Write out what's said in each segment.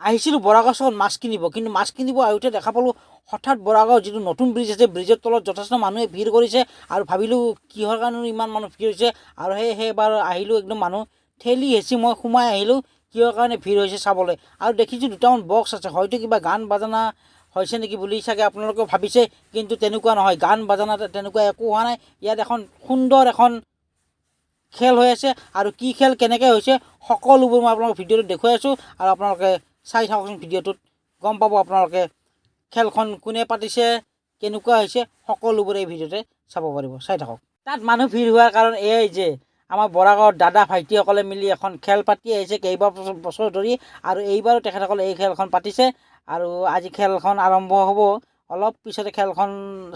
আহিছিলোঁ বৰাগাঁও চহৰত মাছ কিনিব, কিন্তু মাছ কিনিব আহোঁতে দেখা পালোঁ হঠাৎ বৰাগাঁও যিটো নতুন ব্ৰিজ আছে ব্ৰিজৰ তলত যথেষ্ট মানুহে ভিৰ কৰিছে আৰু ভাবিলোঁ কিহৰ কাৰণে ইমান মানুহ ভিৰ হৈছে আৰু সেইবাৰ আহিলোঁ একদম মানুহ ঠেলি হেঁচি মই সোমাই আহিলোঁ কিহৰ কাৰণে ভিৰ হৈছে চাবলৈ। আৰু দেখিছোঁ দুটামান বক্স আছে, হয়তো কিবা গান বাজানা হৈছে নেকি বুলি চাগে আপোনালোকেও ভাবিছে, কিন্তু তেনেকুৱা নহয়, গান বাজানা তেনেকুৱা একো হোৱা নাই। ইয়াত এখন সুন্দৰ এখন খেল হৈ আছে আৰু কি খেল কেনেকৈ হৈছে সকলোবোৰ মই আপোনালোকক ভিডিঅ'টোত দেখুৱাই আছোঁ আৰু আপোনালোকে চাই থাককচোন। ভিডিঅ'টোত গম পাব আপোনালোকে খেলখন কোনে পাতিছে কেনেকুৱা হৈছে সকলোবোৰ এই ভিডিঅ'তে চাব পাৰিব, চাই থাকক। তাত মানুহ ভিৰ হোৱাৰ কাৰণ এয়াই যে আমাৰ বৰাগাঁৱৰ দাদা ভাইটিসকলে মিলি এখন খেল পাতি আহিছে কেইবা বছৰ ধৰি আৰু এইবাৰো তেখেতসকলে এই খেলখন পাতিছে আৰু আজি খেলখন আৰম্ভ হ'ব, অলপ পিছতে খেলখন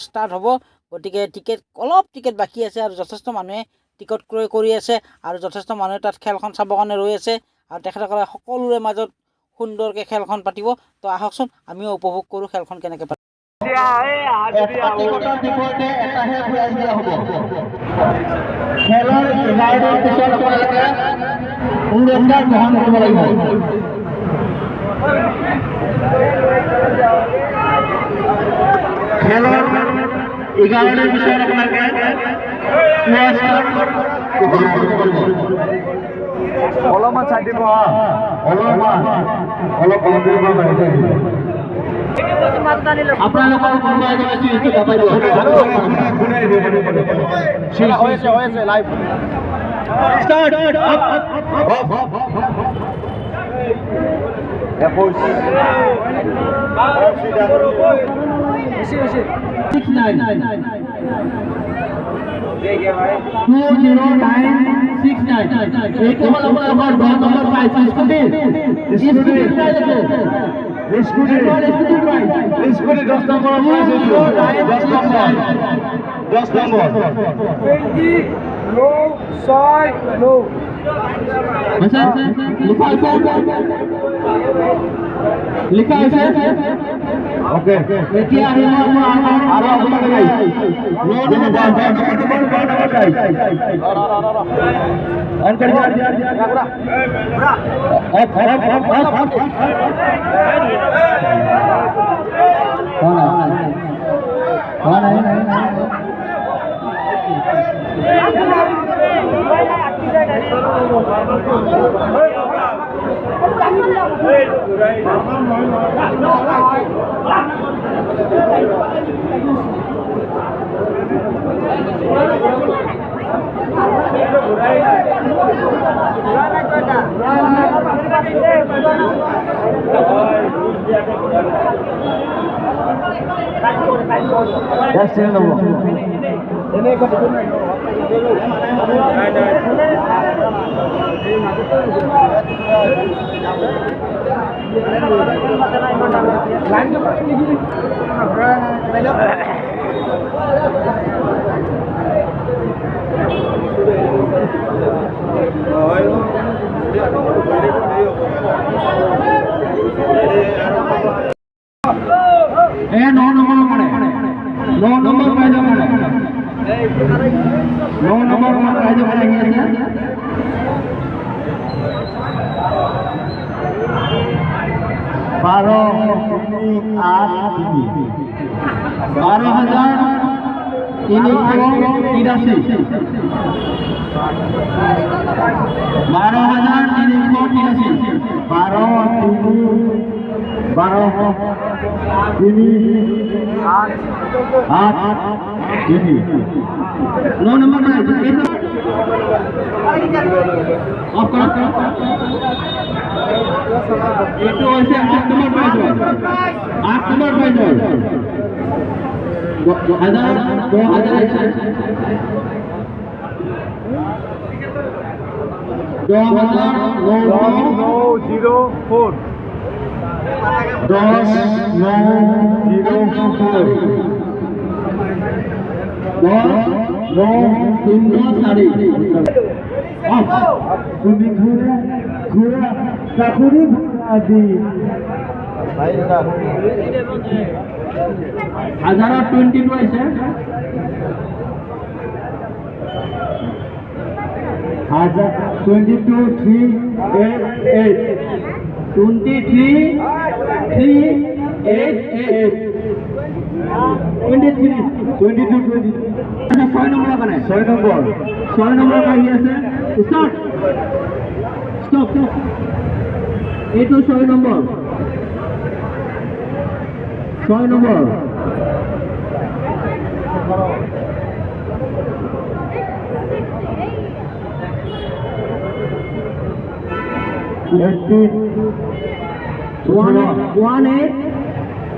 ষ্টাৰ্ট হ'ব। গতিকে অলপ টিকেট বাকী আছে আৰু যথেষ্ট মানুহে টিকট ক্ৰয় কৰি আছে আৰু যথেষ্ট মানুহে তাত খেলখন চাবৰ কাৰণে ৰৈ আছে আৰু তেখেতসকলে সকলোৰে মাজত সুন্দৰকৈ খেলখন পাতিব। তো আহকচোন আমিও উপভোগ কৰোঁ খেলখন কেনেকৈ পাতিব। খেলৰ 11 পিছত আপোনালোকে অলপমান চাই দিব, অলপ আপোনালোকৰ কোনোবা এজনে চিৰিজটো নাপাই দিব। হৈছে লাইভ ষ্টাৰ্ট এইটো হ'ল আপোনালোকৰ 10 নম্বৰ প্ৰাইজ স্কুটি 10 নম্বৰ লিখা আছে। ওকে এতিয়া আহিব আৰু আপোনালোকে অন কৰি হাজাৰত 22 আছে। হাজার 22 388 23 3 8 8 23 22 20 আচ্ছা 6 নম্বর কানে 6 নম্বর কাই আছে স্টার্ট স্টপ এই তো 6 নম্বর 6 নম্বর One eight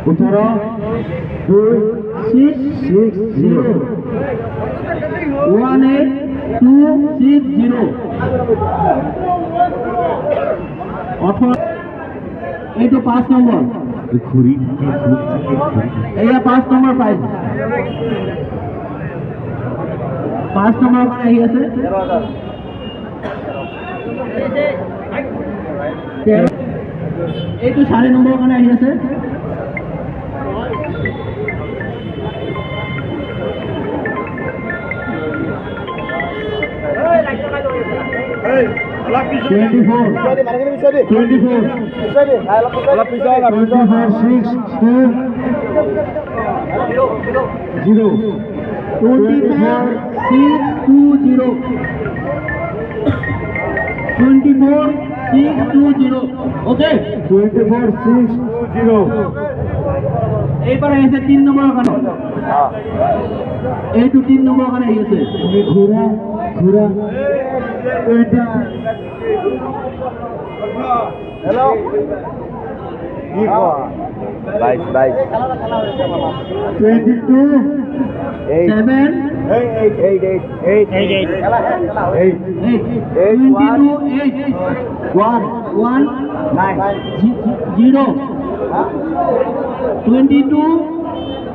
18 2 6 0 1 8 2 6 0 এই তো 5 নম্বর এইটা 5 নম্বর পাইছে 5 নম্বর ওখানে আহি আছে এই তো 4.5 নম্বর ওখানে আহি আছে এইবার এসে 3 নম্বর ওখানে এই তো 3 নম্বর ওখানে এসে ঘোরা এটা হ্যালো কি কো 22 22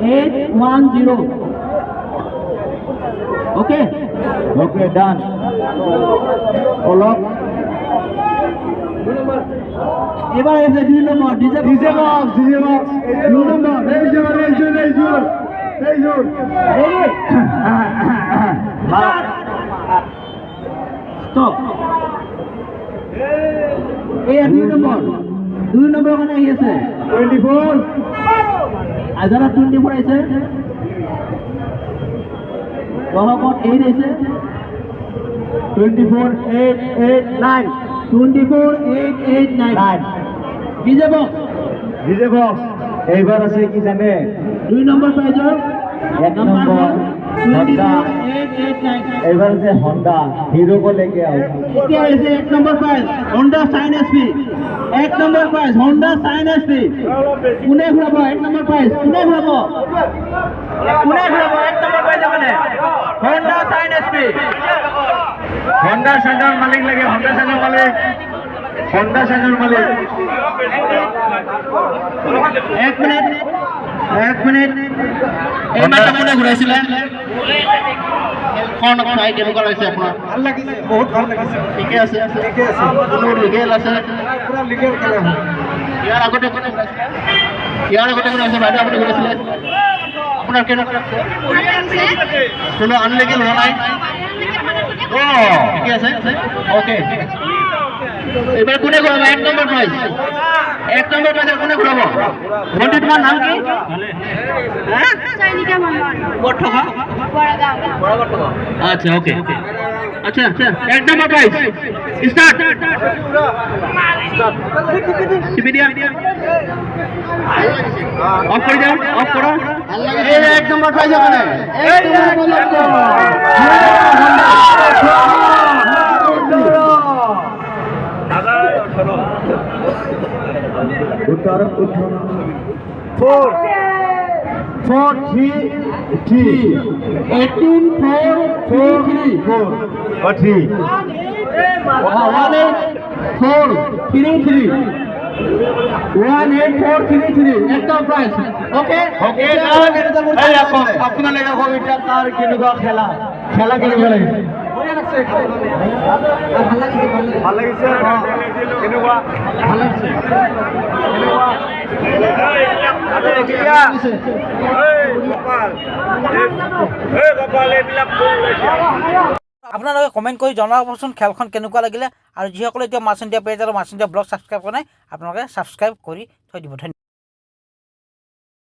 7 22 Okay, done. Olok. এবার এসে 2 নম্বর ডিজে বক্স 2 নম্বর এই জোর স্টপ এই 2 নম্বর ওখানে এসে 24 আজারা 24 আছে Bahawat 8 আছে 24 8 8 9 24 8 8 9 ডিজে বক্স এইবার আছে কি জানে 2 নম্বর পাইছো 1 নম্বর Honda 889 এইবার আছে Honda হিরো को लेके आओ क्या আছে 1 নম্বর প্রাইস Honda Shine SP 1 নম্বর প্রাইস Honda Shine SP কোনে ঘুরাবো 1 নম্বর প্রাইস কোনে ঘুরাবো 1 নম্বর প্রাইস ওখানে Honda Shine SP Honda Shine মালিক লাগে Honda Shine মালিক এক মিনিট এই মাথা কোনে ঘুরাইছিলে কোন খাই কেনেকুৱা লাগিছে আপোনাৰ ভাল লাগিছে বহুত ভাল লাগিছে ঠিকে আছে কোনো লিগেল আছে পুৰা লিগেল কেলে ইয়াৰ আগতে কোনে ঘুৰাইছে বাইদেউ আপুনি ঘুৰাইছিলে আপোনাৰ কেনেকুৱা লাগিছে কোনো আনলিগেল হোৱা নাই ঠিকে আছে ওকে এবার কোনে ঘুরাবো 1 নম্বর প্রাইজ 1 নম্বর প্রাইজে কোনে ঘুরাবো ভন্টি তোমার নাম কি হ্যাঁ সৈনিকা মন্ডল বড়ঠকা বড়ঠকা আচ্ছা ওকে আচ্ছা 1 নম্বর প্রাইজ স্টার্ট টিপি দিয়া অফ করে দাও অফ করো এই 1 নম্বর প্রাইজ ওখানে 1 নম্বর उठाना 4 3 18 4 3 একটা প্রাইস ওকে এই আপনার লেখা কবিতা তার কিনুকা খেলা কেনেকুৱা লাগে ভাল লাগিছে কেনেকুৱা ভাল লাগিছে আপোনালোকে কমেণ্ট কৰি জনাবচোন খেলখন কেনেকুৱা লাগিলে আৰু যিসকলে এতিয়া মাছ ইণ্ডিয়া পেজ আৰু মাছ ইণ্ডিয়া ব্লগ ছাবস্ক্ৰাইব কৰা নাই আপোনালোকে ছাবস্ক্ৰাইব কৰি থৈ দিব। ধন্যবাদ।